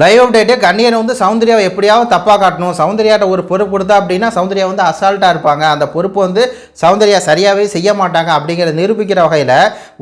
Live update கண்ணியன் வந்து சௌந்தர்யாவை எப்படியாவது தப்பாக காட்டணும். சௌந்தர்யாட்ட ஒரு பொறுப்பு கொடுத்தா அப்படின்னா சௌந்தர்யா வந்து அசால்ட்டாக இருப்பாங்க. அந்த பொறுப்பு வந்து சௌந்தர்யா சரியாகவே செய்ய மாட்டாங்க அப்படிங்கிறத நிரூபிக்கிற வகையில்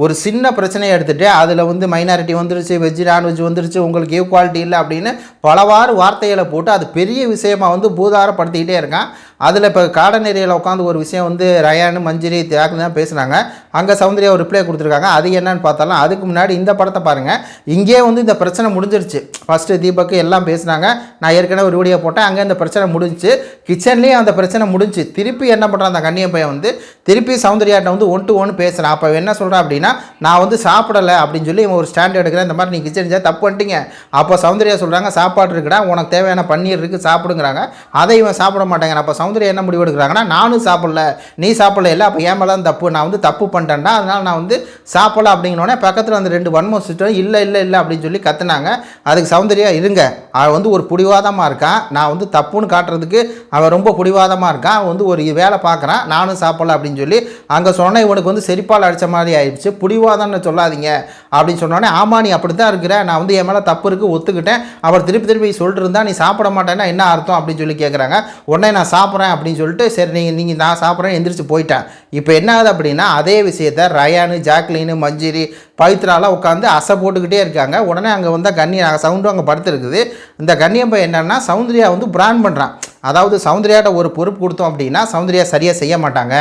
ஒரு சின்ன பிரச்சனையை எடுத்துகிட்டு அதில் வந்து மைனாரிட்டி வந்துருச்சு, வெஜ் நான்வெஜ் வந்துருச்சு, உங்களுக்கு ஈக்குவாலிட்டி இல்லை அப்படின்னு பலவாறு வார்த்தைகளை போட்டு அது பெரிய விஷயமாக வந்து பூதாரப்படுத்திக்கிட்டே இருக்கான். அதில் இப்போ கார்டன் ஏரியாவில் உட்காந்து ஒரு விஷயம் வந்து ரயானு மஞ்சிரி தியாகு தான் பேசுனாங்க. அங்கே சௌந்தர்யா ஒரு ரிப்ளை கொடுத்துருக்காங்க. அது என்னன்னு பார்த்தாலும் அதுக்கு முன்னாடி இந்த படத்தை பாருங்கள். இங்கே வந்து இந்த பிரச்சனை முடிஞ்சிருச்சு. ஃபஸ்ட்டு தீபக்கு எல்லாம் பேசுனாங்க. நான் ஏற்கனவே ஒரு வீடியோ போட்டேன். அங்கே இந்த பிரச்சனை முடிஞ்சு கிச்சன்லேயும் அந்த பிரச்சனை முடிஞ்சு திருப்பி என்ன பண்ணுறான் அந்த கண்ணிய பையன் வந்து திருப்பி சௌந்தர்யாட்ட வந்து 1 to 1 பேசுகிறான். அப்போ என்ன சொல்கிறேன் அப்படின்னா நான் வந்து சாப்பிடலை அப்படின்னு சொல்லி இவன் ஒரு ஸ்டாண்ட் எடுக்கிறேன். இந்த மாதிரி நீ கிச்சன் தப்பு பண்ணிட்டீங்க. அப்போ சௌந்தர்யா சொல்கிறாங்க சாப்பாடு இருக்குடா, உனக்கு தேவையான பன்னீர் இருக்குது சாப்பிடுங்கிறாங்க. அதை இவன் சாப்பிட மாட்டேங்கிறான். அப்போ சௌந்தர்யா என்ன முடிவு எடுக்கிறாங்கன்னா நானும் சாப்பிடல, நீ சாப்பிடல இல்லை, அப்போ ஏன் மேலே தான் தப்பு, நான் வந்து தப்பு பண்ணிட்டேன்டா, அதனால் நான் வந்து சாப்பிடல அப்படிங்கிறோடனே பக்கத்தில் அந்த 2 வன்மம் சிஸ்டம் இல்லை இல்லை இல்லை அப்படின்னு சொல்லி கற்றுனாங்க. அதுக்கு சௌந்தர்யா இருங்க, அவன் வந்து ஒரு பிடிவாதமாக இருக்கான், நான் வந்து தப்புன்னு காட்டுறதுக்கு அவன் ரொம்ப பிடிவாதமாக இருக்கான், அவன் வந்து ஒரு வேலை பார்க்குறான், நானும் சாப்பிடல அப்படின்னு சொல்லி அங்கே சொன்னால் இவனுக்கு வந்து செரிப்பால் அடித்த மாதிரி ஆயிடுச்சு. பிடிவாதம்னு சொல்லாதீங்க அப்படின்னு சொன்னோடனே ஆமா நீ அப்படி தான் இருக்கிற, நான் வந்து என் மேலே தப்பு இருக்குது ஒத்துக்கிட்டேன், அவர் திருப்பி சொல்லிட்டு இருந்தா நீ சாப்பிட மாட்டேன்னா என்ன அர்த்தம் அப்படின்னு சொல்லி கேட்குறாங்க. உடனே நான் சாப்பிட்றேன் அப்படின்னு சொல்லிட்டு சரி நீங்கள் நான் சாப்பிட்றேன் எந்திரிச்சு போயிட்டேன். இப்போ என்ன ஆகுது அப்படின்னா அதே விஷயத்தை ரயானு, ஜாக்லினு, மஞ்சிரி, பவித்ராலாம் உட்காந்து அசை போட்டுக்கிட்டே இருக்காங்க. உடனே அங்கே வந்தால் சவுண்டும் அங்கே படுத்துருக்குது. இந்த கண்ணியம் பையன் என்னன்னா சௌந்தர்யா வந்து பிராண்ட் பண்ணுறான். அதாவது சௌந்தர்யாட்ட ஒரு பொறுப்பு கொடுத்தோம் அப்படின்னா சௌந்தர்யா சரியாக செய்ய மாட்டாங்க,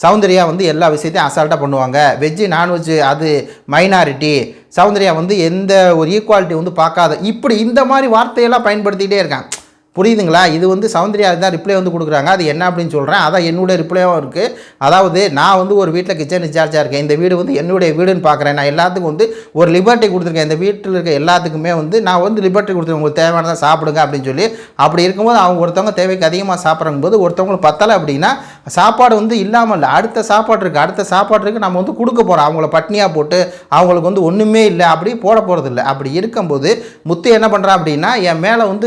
சௌந்தர்யா வந்து எல்லா விஷயத்தையும் அசால்ட்டாக பண்ணுவாங்க, வெஜ்ஜு நான்வெஜ்ஜு அது மைனாரிட்டி, சௌந்தர்யா வந்து எந்த ஒரு ஈக்குவாலிட்டி வந்து பார்க்காத, இப்படி இந்த மாதிரி வார்த்தையெல்லாம் பயன்படுத்திக்கிட்டே இருக்கான். புரியுதுங்களா? இது வந்து சௌந்தர்யா தான் ரிப்ளை வந்து கொடுக்குறாங்க. அது என்ன அப்படின்னு சொல்கிறேன், அதான் என்னுடைய ரிப்ளையும் இருக்குது. அதாவது நான் வந்து ஒரு வீட்டில் கிச்சன் இன்சார்ஜாக இருக்கேன், இந்த வீடு வந்து என்னுடைய வீடுன்னு பார்க்குறேன், நான் எல்லாத்துக்கும் வந்து ஒரு லிபர்ட்டி கொடுத்துருக்கேன், இந்த வீட்டில் இருக்க எல்லாத்துக்குமே வந்து நான் வந்து லிபர்ட்டி கொடுத்துருக்கேன், உங்களுக்கு தேவையானதான் சாப்பிடுங்க அப்படின்னு சொல்லி. அப்படி இருக்கும்போது அவங்க ஒருத்தவங்க தேவைக்கு அதிகமாக சாப்பிட்றங்கும் போது ஒருத்தவங்களுக்கு பத்தலை அப்படின்னா சாப்பாடு வந்து இல்லாமல் இல்லை, அடுத்த சாப்பாட்டுக்கு நம்ம வந்து கொடுக்க போகிறோம். அவங்கள பட்னியாக போட்டு அவங்களுக்கு வந்து ஒன்றுமே இல்லை அப்படி போட போகிறது இல்லை. அப்படி இருக்கும்போது முத்து என்ன பண்ணுறான் அப்படின்னா என் மேலே வந்து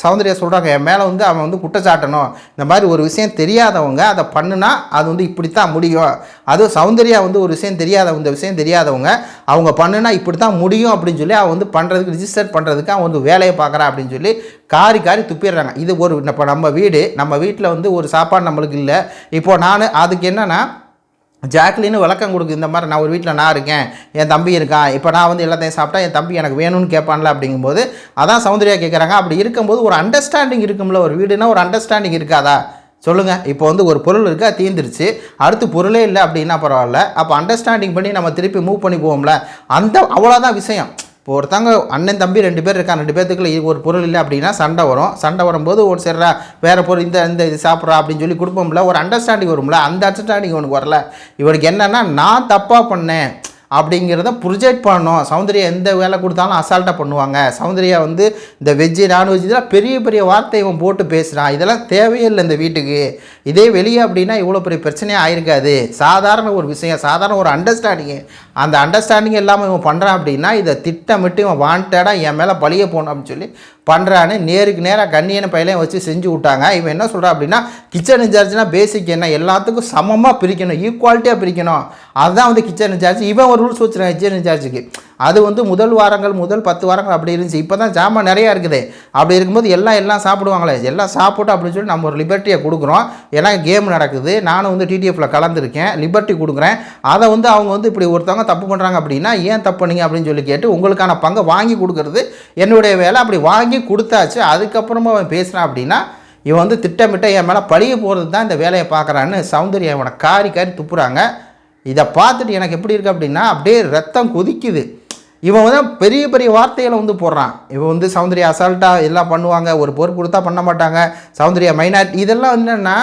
சௌந்தர்யா சொல்கிறாங்க என் மேலே வந்து அவன் வந்து குற்றச்சாட்டணும், இந்த மாதிரி ஒரு விஷயம் தெரியாதவங்க அதை பண்ணுனா அது வந்து இப்படித்தான் முடியும், அதுவும் சௌந்தர்யா வந்து ஒரு விஷயம் தெரியாதவங்க, இந்த விஷயம் தெரியாதவங்க அவங்க பண்ணுனா இப்படி தான் முடியும் அப்படின்னு சொல்லி அவன் வந்து பண்ணுறதுக்கு ரிஜிஸ்டர் பண்ணுறதுக்கு அவன் வந்து வேலையை பார்க்குறான் அப்படின்னு சொல்லி காரி துப்பிடுறாங்க. இது ஒரு இப்போ நம்ம வீட்டில் வந்து ஒரு சாப்பாடு நம்மளுக்கு இல்லை. இப்போ நான் அதுக்கு என்னென்னா ஜாக்லின்னு விளக்கம் கொடுக்கு, இந்த மாதிரி நான் ஒரு வீட்டில் நான் இருக்கேன், என் தம்பி இருக்கான், இப்போ நான் வந்து எல்லாத்தையும் சாப்பிட்டா என் தம்பி எனக்கு வேணும்னு கேட்பான்ல அப்படிங்கும்போது அதான் சௌந்தர்யா கேட்குறாங்க. அப்படி இருக்கும்போது ஒரு அண்டர்ஸ்டாண்டிங் இருக்கும்ல, ஒரு வீடுனா ஒரு அண்டர்ஸ்டாண்டிங் இருக்காதா சொல்லுங்கள்? இப்போ வந்து ஒரு பொருள் இருக்கா தீர்ந்துருச்சு, அடுத்து பொருளே இல்லை அப்படின்னா பரவாயில்ல, அப்போ அண்டர்ஸ்டாண்டிங் பண்ணி நம்ம திருப்பி மூவ் பண்ணி போவோம்ல, அந்த அவ்வளோதான் விஷயம். இப்போ ஒருத்தங்க அண்ணன் தம்பி 2 பேர் இருக்காங்க, 2 பேர்த்துக்குள்ள ஒரு பொருள் இல்லை அப்படின்னா சண்டை வரும்போது ஒரு சரிடா வேறு பொருள் இந்த இது சாப்பிட்றா அப்படின்னு சொல்லி கொடுப்போம்ல, ஒரு அண்டர்ஸ்டாண்டிங் வரும்ல, அந்த அண்டர்ஸ்டாண்டிங் இவனுக்கு வரல. இவனுக்கு என்னென்னா நான் தப்பாக பண்ணேன் அப்படிங்கிறத ப்ரொஜெக்ட் பண்ணணும். சௌந்தர்யா எந்த வேலை கொடுத்தாலும் அசால்ட்டாக பண்ணுவாங்க, சௌந்தர்யா வந்து இந்த வெஜ்ஜு நான்வெஜ் இதெல்லாம் பெரிய வார்த்தை இவன் போட்டு பேசுகிறான், இதெல்லாம் தேவையே இல்லை இந்த வீட்டுக்கு. இதே வெளியே அப்படின்னா இவ்வளோ பெரிய பிரச்சனையாக ஆயிருக்காது. சாதாரண ஒரு விஷயம், சாதாரண ஒரு அண்டர்ஸ்டாண்டிங்கு, அந்த அண்டர்ஸ்டாண்டிங் இல்லாமல் இவன் பண்ணுறான் அப்படின்னா இதை திட்டமிட்டு இவன் வாண்டடாக என் மேலே பழிய போகணும் அப்படின்னு சொல்லி பண்ணுறான்னு நேருக்கு நேராக கண்ணியனை பையலையும் வச்சு செஞ்சு விட்டாங்க. இவன் என்ன சொல்கிறான் அப்படின்னா கிச்சன் இன்சார்ஜ்னா பேசிக் என்ன, எல்லாத்துக்கும் சமமாக பிரிக்கணும், ஈக்குவாலிட்டியாக பிரிக்கணும், அதுதான் வந்து கிச்சன் இன்சார்ஜ். இவன் ஒரு ரூல்ஸ் வச்சுருக்கான் கிச்சன் இன்சார்ஜுக்கு. அது வந்து முதல் 10 வாரங்கள் அப்படி இருந்துச்சு. இப்போ தான் ஜாமான் நிறையா இருக்குது. அப்படி இருக்கும்போது எல்லாம் சாப்பிடுவாங்களே, எல்லாம் சாப்பிட்டு அப்படின்னு சொல்லி நம்ம ஒரு லிபர்ட்டியை கொடுக்குறோம். ஏன்னா கேம் நடக்குது, நானும் வந்து டிடிஎஃப்பில் கலந்துருக்கேன், லிபர்ட்டி கொடுக்குறேன். அதை வந்து அவங்க வந்து இப்படி ஒருத்தவங்க தப்பு பண்ணுறாங்க அப்படின்னா ஏன் தப்பு பண்ணீங்க அப்படின்னு சொல்லி கேட்டு உங்களுக்கான பங்கை வாங்கி கொடுக்குறது என்னுடைய வேலை. அப்படி வாங்கி கொடுத்தாச்சு. அதுக்கப்புறமா அவன் பேசுகிறான் அப்படின்னா இவன் வந்து திட்டமிட்ட என் மேலே பழிய போகிறது தான் இந்த வேலையை பார்க்குறான்னு சௌந்தர்யா இவனை காரி துப்புறாங்க. இதை பார்த்துட்டு எனக்கு எப்படி இருக்குது அப்படின்னா அப்படியே ரத்தம் கொதிக்குது. இவன் வந்து பெரிய வார்த்தைகளை வந்து போடுறான். இவன் வந்து சௌந்தர்யா அசால்ட்டாக எல்லாம் பண்ணுவாங்க, ஒரு பொறுப்பு கொடுத்தா பண்ண மாட்டாங்க, சௌந்தர்யா மைனாரிட்டி, இதெல்லாம் என்னென்னா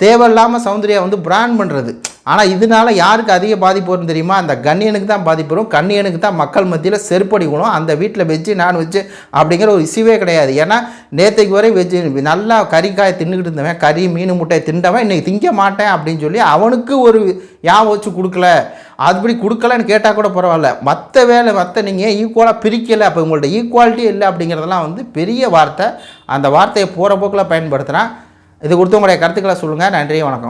தேவையில்லாமல் சௌந்தர்யா வந்து பிராண்ட் பண்ணுறது. ஆனால் இதனால யாருக்கு அதிக பாதிப்பு வரும் தெரியுமா? அந்த கண்ணியனுக்கு தான் பாதிப்பு வரும். கண்ணியனுக்கு தான் மக்கள் மத்தியில் செருப்படிக்கணும். அந்த வீட்டில் வெஜ்ஜு நான்வெஜ்ஜு அப்படிங்கிற ஒரு இஷ்யூவே கிடையாது. ஏன்னா நேற்றுக்கு வரை வெஜ்ஜு நல்லா கறிக்காயை தின்னுக்கிட்டு இருந்தவன், கறி மீன் முட்டையை தின்றவன் இன்றைக்கி திங்க மாட்டேன் அப்படின்னு சொல்லி அவனுக்கு ஒரு யாபம் வச்சு கொடுக்கல, அதுபடி கொடுக்கலன்னு கேட்டால் கூட பரவாயில்ல, மற்ற நீங்கள் ஈக்குவலாக பிரிக்கலை, அப்போ உங்கள்ட்ட ஈக்குவாலிட்டி இல்லை அப்படிங்கிறதெல்லாம் வந்து பெரிய வார்த்தை. அந்த வார்த்தையை போகிற போக்கில் பயன்படுத்துகிறான். இது கொடுத்து உங்களுடைய கருத்துக்களை சொல்லுங்கள். நன்றி, வணக்கம்.